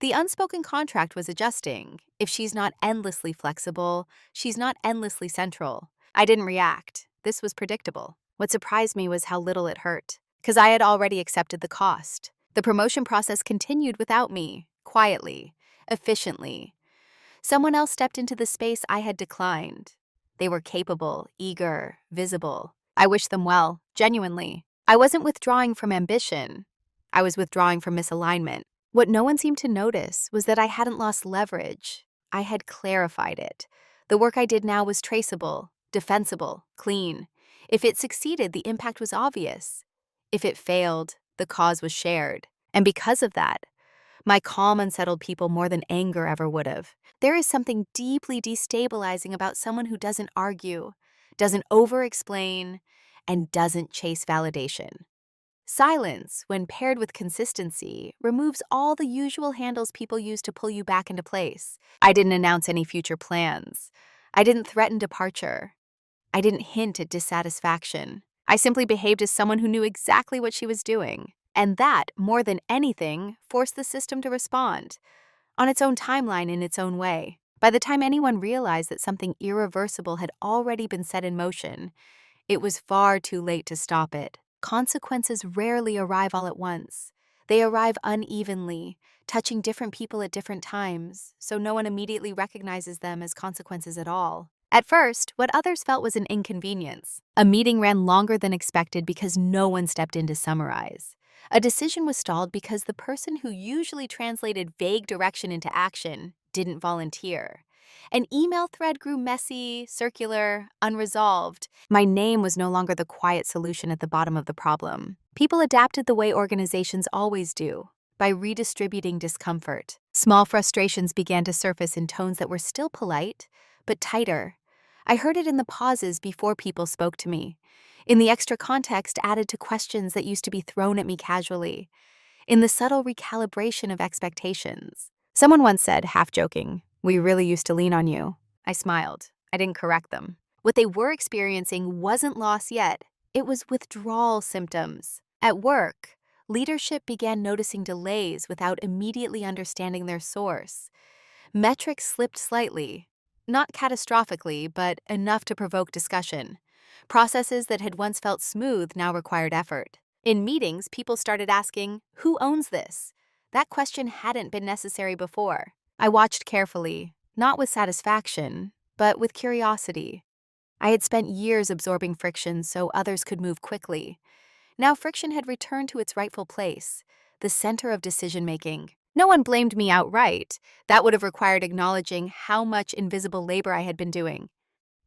The unspoken contract was adjusting. If she's not endlessly flexible, she's not endlessly central. I didn't react. This was predictable. What surprised me was how little it hurt, because I had already accepted the cost. The promotion process continued without me, quietly, efficiently. Someone else stepped into the space I had declined. They were capable, eager, visible. I wished them well, genuinely. I wasn't withdrawing from ambition. I was withdrawing from misalignment. What no one seemed to notice was that I hadn't lost leverage. I had clarified it. The work I did now was traceable, defensible, clean. If it succeeded, the impact was obvious. If it failed, the cause was shared. And because of that, my calm unsettled people more than anger ever would have. There is something deeply destabilizing about someone who doesn't argue, doesn't over-explain, and doesn't chase validation. Silence, when paired with consistency, removes all the usual handles people use to pull you back into place. I didn't announce any future plans. I didn't threaten departure. I didn't hint at dissatisfaction. I simply behaved as someone who knew exactly what she was doing. And that, more than anything, forced the system to respond, on its own timeline in its own way. By the time anyone realized that something irreversible had already been set in motion, it was far too late to stop it. Consequences rarely arrive all at once. They arrive unevenly, touching different people at different times, so no one immediately recognizes them as consequences at all. At first, what others felt was an inconvenience. A meeting ran longer than expected because no one stepped in to summarize. A decision was stalled because the person who usually translated vague direction into action didn't volunteer. An email thread grew messy, circular, unresolved. My name was no longer the quiet solution at the bottom of the problem. People adapted the way organizations always do, by redistributing discomfort. Small frustrations began to surface in tones that were still polite, but tighter. I heard it in the pauses before people spoke to me, in the extra context added to questions that used to be thrown at me casually, in the subtle recalibration of expectations. Someone once said, half joking, "We really used to lean on you." I smiled. I didn't correct them. What they were experiencing wasn't loss yet. It was withdrawal symptoms. At work, leadership began noticing delays without immediately understanding their source. Metrics slipped slightly, not catastrophically, but enough to provoke discussion. Processes that had once felt smooth now required effort. In meetings, people started asking, "Who owns this?" That question hadn't been necessary before. I watched carefully, not with satisfaction, but with curiosity. I had spent years absorbing friction so others could move quickly. Now friction had returned to its rightful place, the center of decision-making. No one blamed me outright. That would have required acknowledging how much invisible labor I had been doing.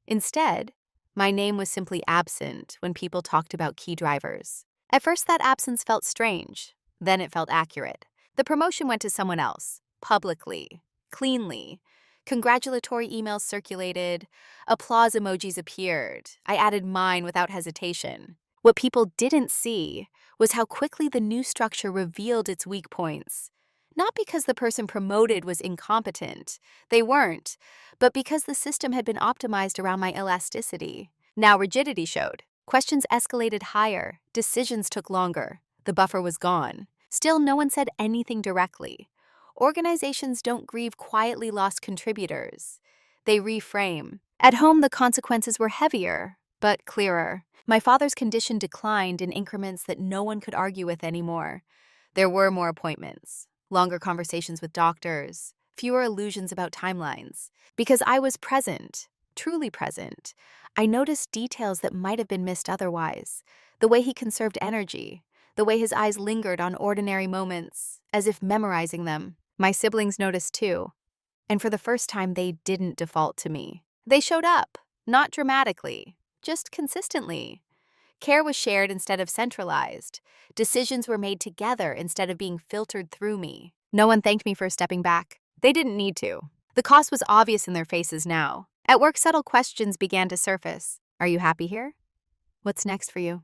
Instead, my name was simply absent when people talked about key drivers. At first, that absence felt strange. Then it felt accurate. The promotion went to someone else, publicly, cleanly. Congratulatory emails circulated. Applause emojis appeared. I added mine without hesitation. What people didn't see was how quickly the new structure revealed its weak points. Not because the person promoted was incompetent. They weren't. But because the system had been optimized around my elasticity. Now rigidity showed. Questions escalated higher. Decisions took longer. The buffer was gone. Still, no one said anything directly. Organizations don't grieve quietly lost contributors. They reframe. At home, the consequences were heavier, but clearer. My father's condition declined in increments that no one could argue with anymore. There were more appointments, longer conversations with doctors, fewer illusions about timelines. Because I was present, truly present, I noticed details that might have been missed otherwise. The way he conserved energy, the way his eyes lingered on ordinary moments, as if memorizing them. My siblings noticed too, and for the first time they didn't default to me. They showed up, not dramatically, just consistently. Care was shared instead of centralized. Decisions were made together instead of being filtered through me. No one thanked me for stepping back. They didn't need to. The cost was obvious in their faces now. At work, subtle questions began to surface. "Are you happy here? What's next for you?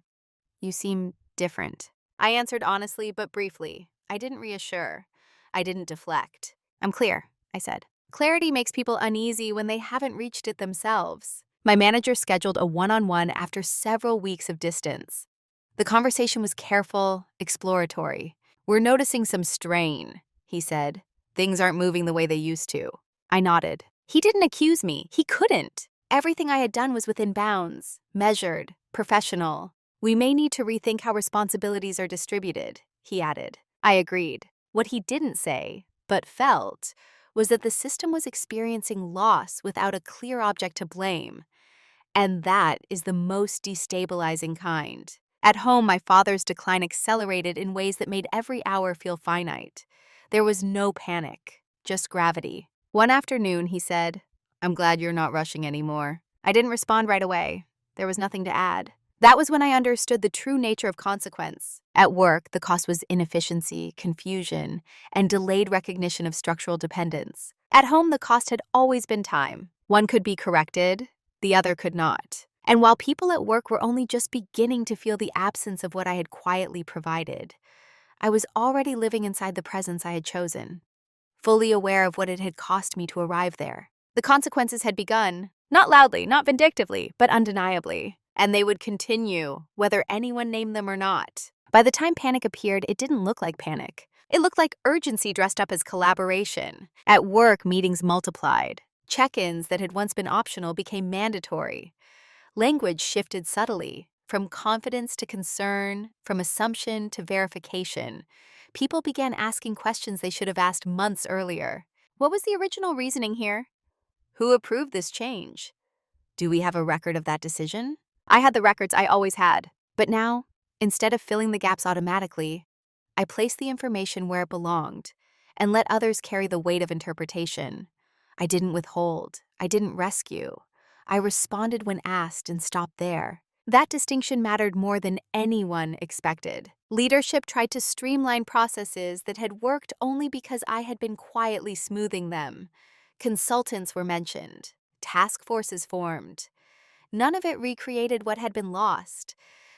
You seem different." I answered honestly but briefly. I didn't reassure. I didn't deflect. "I'm clear," I said. Clarity makes people uneasy when they haven't reached it themselves. My manager scheduled a one-on-one after several weeks of distance. The conversation was careful, exploratory. "We're noticing some strain," he said. "Things aren't moving the way they used to." I nodded. He didn't accuse me. He couldn't. Everything I had done was within bounds, measured, professional. "We may need to rethink how responsibilities are distributed," he added. I agreed. What he didn't say, but felt, was that the system was experiencing loss without a clear object to blame. And that is the most destabilizing kind. At home, my father's decline accelerated in ways that made every hour feel finite. There was no panic, just gravity. One afternoon, he said, "I'm glad you're not rushing anymore." I didn't respond right away. There was nothing to add. That was when I understood the true nature of consequence. At work, the cost was inefficiency, confusion, and delayed recognition of structural dependence. At home, the cost had always been time. One could be corrected, the other could not. And while people at work were only just beginning to feel the absence of what I had quietly provided, I was already living inside the presence I had chosen, fully aware of what it had cost me to arrive there. The consequences had begun, not loudly, not vindictively, but undeniably. And they would continue, whether anyone named them or not. By the time panic appeared, it didn't look like panic. It looked like urgency dressed up as collaboration. At work, meetings multiplied. Check-ins that had once been optional became mandatory. Language shifted subtly, from confidence to concern, from assumption to verification. People began asking questions they should have asked months earlier. What was the original reasoning here? Who approved this change? Do we have a record of that decision? I had the records I always had. But now, instead of filling the gaps automatically, I placed the information where it belonged and let others carry the weight of interpretation. I didn't withhold. I didn't rescue. I responded when asked and stopped there. That distinction mattered more than anyone expected. Leadership tried to streamline processes that had worked only because I had been quietly smoothing them. Consultants were mentioned. Task forces formed. None of it recreated what had been lost,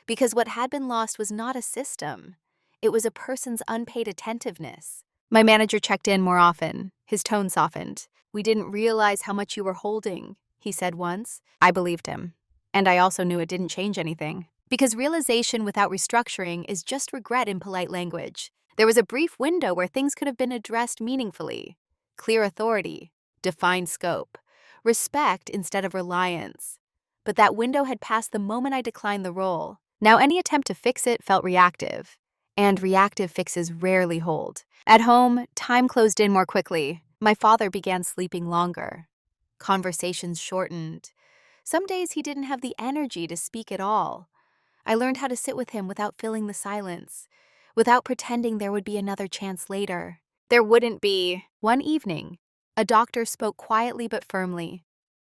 because what had been lost was not a system. It was a person's unpaid attentiveness. My manager checked in more often. His tone softened. "We didn't realize how much you were holding," he said once. I believed him. And I also knew it didn't change anything. Because realization without restructuring is just regret in polite language. There was a brief window where things could have been addressed meaningfully. Clear authority, defined scope, respect instead of reliance. But that window had passed the moment I declined the role. Now any attempt to fix it felt reactive. And reactive fixes rarely hold. At home, time closed in more quickly. My father began sleeping longer. Conversations shortened. Some days he didn't have the energy to speak at all. I learned how to sit with him without filling the silence, without pretending there would be another chance later. There wouldn't be. One evening, a doctor spoke quietly but firmly.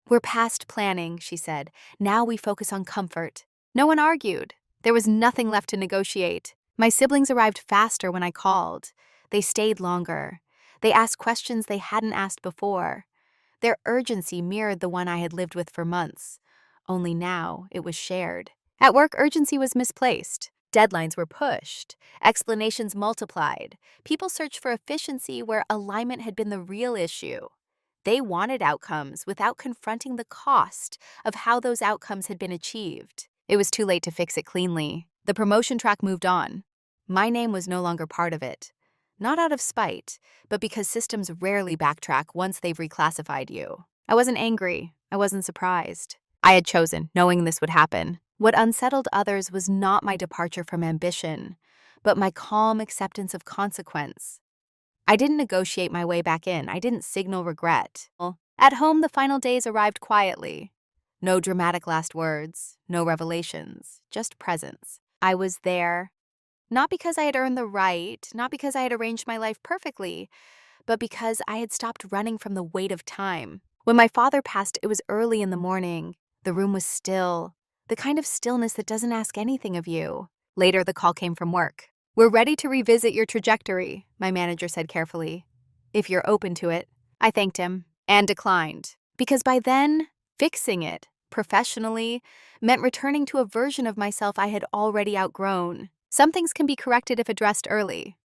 "We're past planning," she said. "Now we focus on comfort." No one argued. There was nothing left to negotiate. My siblings arrived faster when I called. They stayed longer. They asked questions they hadn't asked before. Their urgency mirrored the one I had lived with for months. Only now it was shared. At work, urgency was misplaced. Deadlines were pushed. Explanations multiplied. People searched for efficiency where alignment had been the real issue. They wanted outcomes without confronting the cost of how those outcomes had been achieved. It was too late to fix it cleanly. The promotion track moved on. My name was no longer part of it. Not out of spite, but because systems rarely backtrack once they've reclassified you. I wasn't angry. I wasn't surprised. I had chosen, knowing this would happen. What unsettled others was not my departure from ambition, but my calm acceptance of consequence. I didn't negotiate my way back in. I didn't signal regret. At home, the final days arrived quietly. No dramatic last words, no revelations, just presence. I was there, not because I had earned the right, not because I had arranged my life perfectly, but because I had stopped running from the weight of time. When my father passed, it was early in the morning. The room was still, the kind of stillness that doesn't ask anything of you. Later, the call came from work. "We're ready to revisit your trajectory," my manager said carefully. "If you're open to it." I thanked him and declined, because by then, fixing it, professionally, meant returning to a version of myself I had already outgrown. Some things can be corrected if addressed early.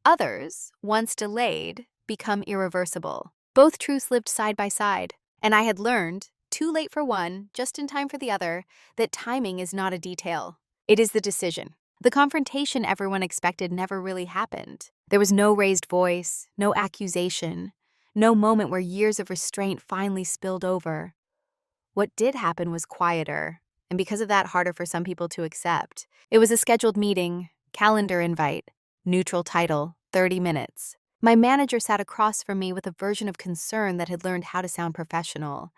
Others, once delayed, become irreversible. Both truths lived side by side, and I had learned too late for one, just in time for the other, that timing is not a detail. It is the decision. The confrontation everyone expected never really happened. There was no raised voice, no accusation, no moment where years of restraint finally spilled over. What did happen was quieter, and because of that, harder for some people to accept. It was a scheduled meeting, calendar invite, neutral title, 30 minutes. My manager sat across from me with a version of concern that had learned how to sound professional.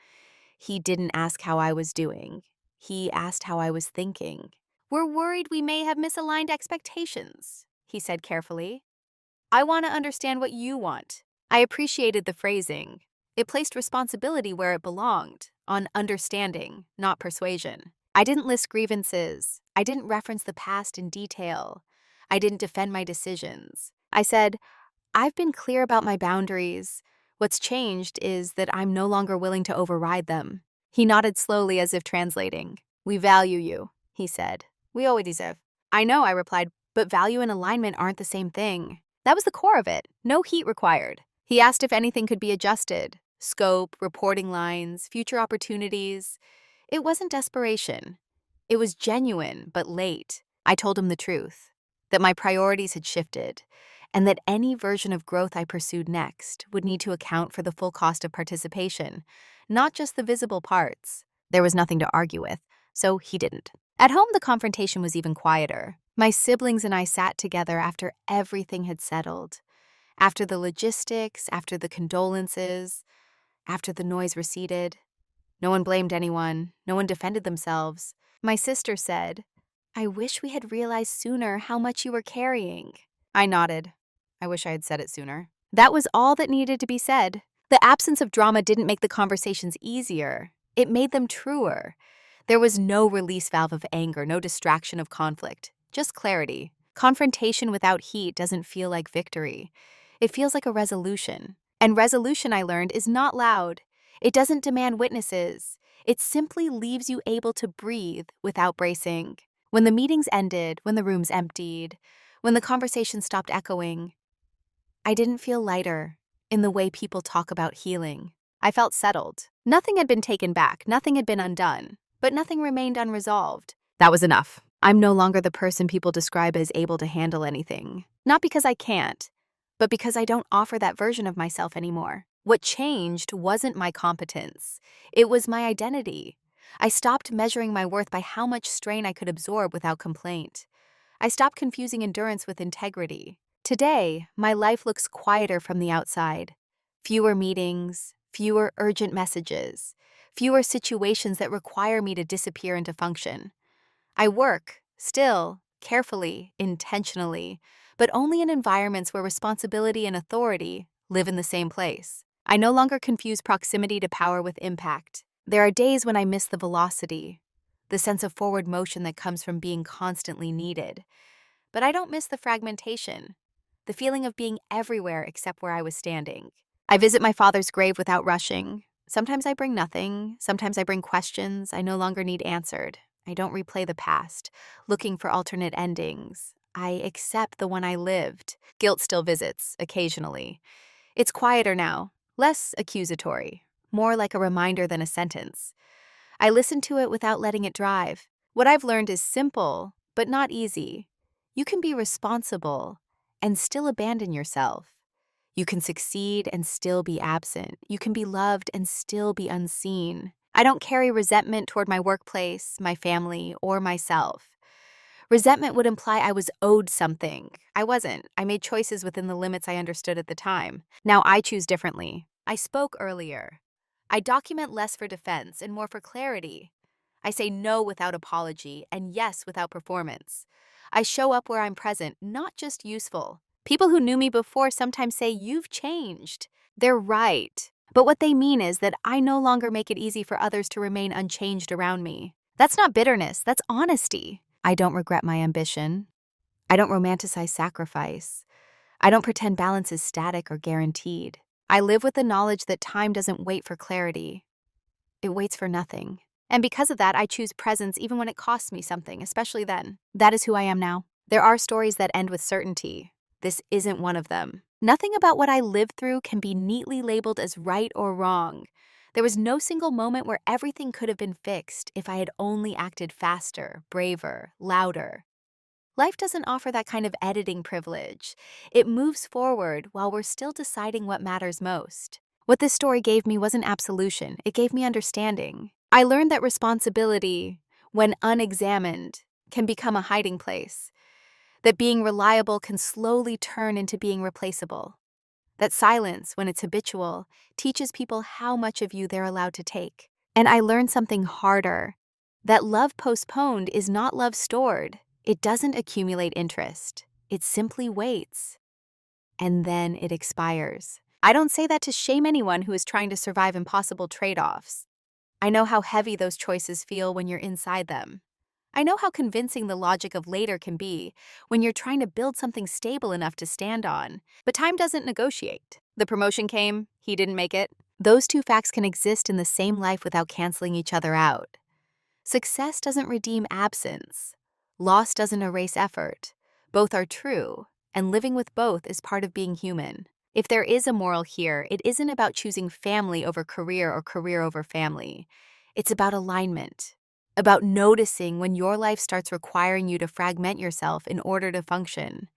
He didn't ask how I was doing. He asked how I was thinking. "We're worried we may have misaligned expectations," he said carefully. "I want to understand what you want." I appreciated the phrasing. It placed responsibility where it belonged, on understanding, not persuasion. I didn't list grievances. I didn't reference the past in detail. I didn't defend my decisions. I said, "I've been clear about my boundaries. What's changed is that I'm no longer willing to override them." He nodded slowly as if translating. "We value you," he said. "We always have." "I know," I replied, "but value and alignment aren't the same thing." That was the core of it. No heat required. He asked if anything could be adjusted. Scope, reporting lines, future opportunities. It wasn't desperation. It was genuine, but late. I told him the truth, that my priorities had shifted, and that any version of growth I pursued next would need to account for the full cost of participation, not just the visible parts. There was nothing to argue with, so he didn't. At home, the confrontation was even quieter. My siblings and I sat together after everything had settled. After the logistics, after the condolences, after the noise receded. No one blamed anyone. No one defended themselves. My sister said, "I wish we had realized sooner how much you were carrying." I nodded. I wish I had said it sooner. That was all that needed to be said. The absence of drama didn't make the conversations easier. It made them truer. There was no release valve of anger, no distraction of conflict, just clarity. Confrontation without heat doesn't feel like victory. It feels like a resolution. And resolution, I learned, is not loud. It doesn't demand witnesses. It simply leaves you able to breathe without bracing. When the meetings ended, when the rooms emptied, when the conversation stopped echoing, I didn't feel lighter in the way people talk about healing. I felt settled. Nothing had been taken back, nothing had been undone, but nothing remained unresolved. That was enough. I'm no longer the person people describe as able to handle anything. Not because I can't, but because I don't offer that version of myself anymore. What changed wasn't my competence. It was my identity. I stopped measuring my worth by how much strain I could absorb without complaint. I stopped confusing endurance with integrity. Today, my life looks quieter from the outside. Fewer meetings, fewer urgent messages, fewer situations that require me to disappear into function. I work, still, carefully, intentionally, but only in environments where responsibility and authority live in the same place. I no longer confuse proximity to power with impact. There are days when I miss the velocity, the sense of forward motion that comes from being constantly needed. But I don't miss the fragmentation, the feeling of being everywhere except where I was standing. I visit my father's grave without rushing. Sometimes I bring nothing. Sometimes I bring questions I no longer need answered. I don't replay the past, looking for alternate endings. I accept the one I lived. Guilt still visits, occasionally. It's quieter now, less accusatory, more like a reminder than a sentence. I listen to it without letting it drive. What I've learned is simple, but not easy. You can be responsible and still abandon yourself. You can succeed and still be absent. You can be loved and still be unseen. I don't carry resentment toward my workplace, my family, or myself. Resentment would imply I was owed something. I wasn't. I made choices within the limits I understood at the time. Now I choose differently. I spoke earlier. I document less for defense and more for clarity. I say no without apology and yes without performance. I show up where I'm present, not just useful. People who knew me before sometimes say, "You've changed." They're right. But what they mean is that I no longer make it easy for others to remain unchanged around me. That's not bitterness, that's honesty. I don't regret my ambition. I don't romanticize sacrifice. I don't pretend balance is static or guaranteed. I live with the knowledge that time doesn't wait for clarity. It waits for nothing. And because of that, I choose presence even when it costs me something, especially then. That is who I am now. There are stories that end with certainty. This isn't one of them. Nothing about what I lived through can be neatly labeled as right or wrong. There was no single moment where everything could have been fixed if I had only acted faster, braver, louder. Life doesn't offer that kind of editing privilege. It moves forward while we're still deciding what matters most. What this story gave me wasn't absolution, it gave me understanding. I learned that responsibility, when unexamined, can become a hiding place. That being reliable can slowly turn into being replaceable. That silence, when it's habitual, teaches people how much of you they're allowed to take. And I learned something harder. That love postponed is not love stored. It doesn't accumulate interest. It simply waits. And then it expires. I don't say that to shame anyone who is trying to survive impossible trade-offs. I know how heavy those choices feel when you're inside them. I know how convincing the logic of later can be when you're trying to build something stable enough to stand on. But time doesn't negotiate. The promotion came, he didn't make it. Those two facts can exist in the same life without canceling each other out. Success doesn't redeem absence. Loss doesn't erase effort. Both are true, and living with both is part of being human. If there is a moral here, it isn't about choosing family over career or career over family. It's about alignment, about noticing when your life starts requiring you to fragment yourself in order to function,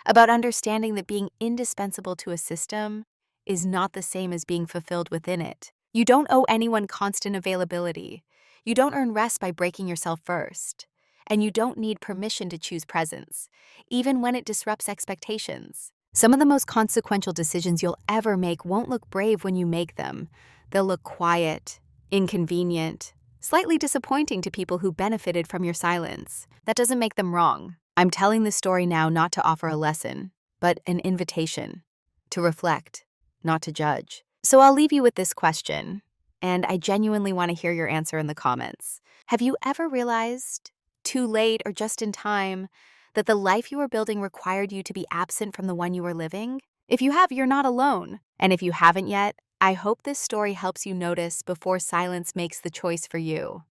about understanding that being indispensable to a system is not the same as being fulfilled within it. You don't owe anyone constant availability. You don't earn rest by breaking yourself first. And you don't need permission to choose presence, even when it disrupts expectations. Some of the most consequential decisions you'll ever make won't look brave when you make them. They'll look quiet, inconvenient, slightly disappointing to people who benefited from your silence. That doesn't make them wrong. I'm telling this story now not to offer a lesson, but an invitation to reflect, not to judge. So I'll leave you with this question, and I genuinely want to hear your answer in the comments. Have you ever realized, too late or just in time, that the life you were building required you to be absent from the one you were living? If you have, you're not alone. And if you haven't yet, I hope this story helps you notice before silence makes the choice for you.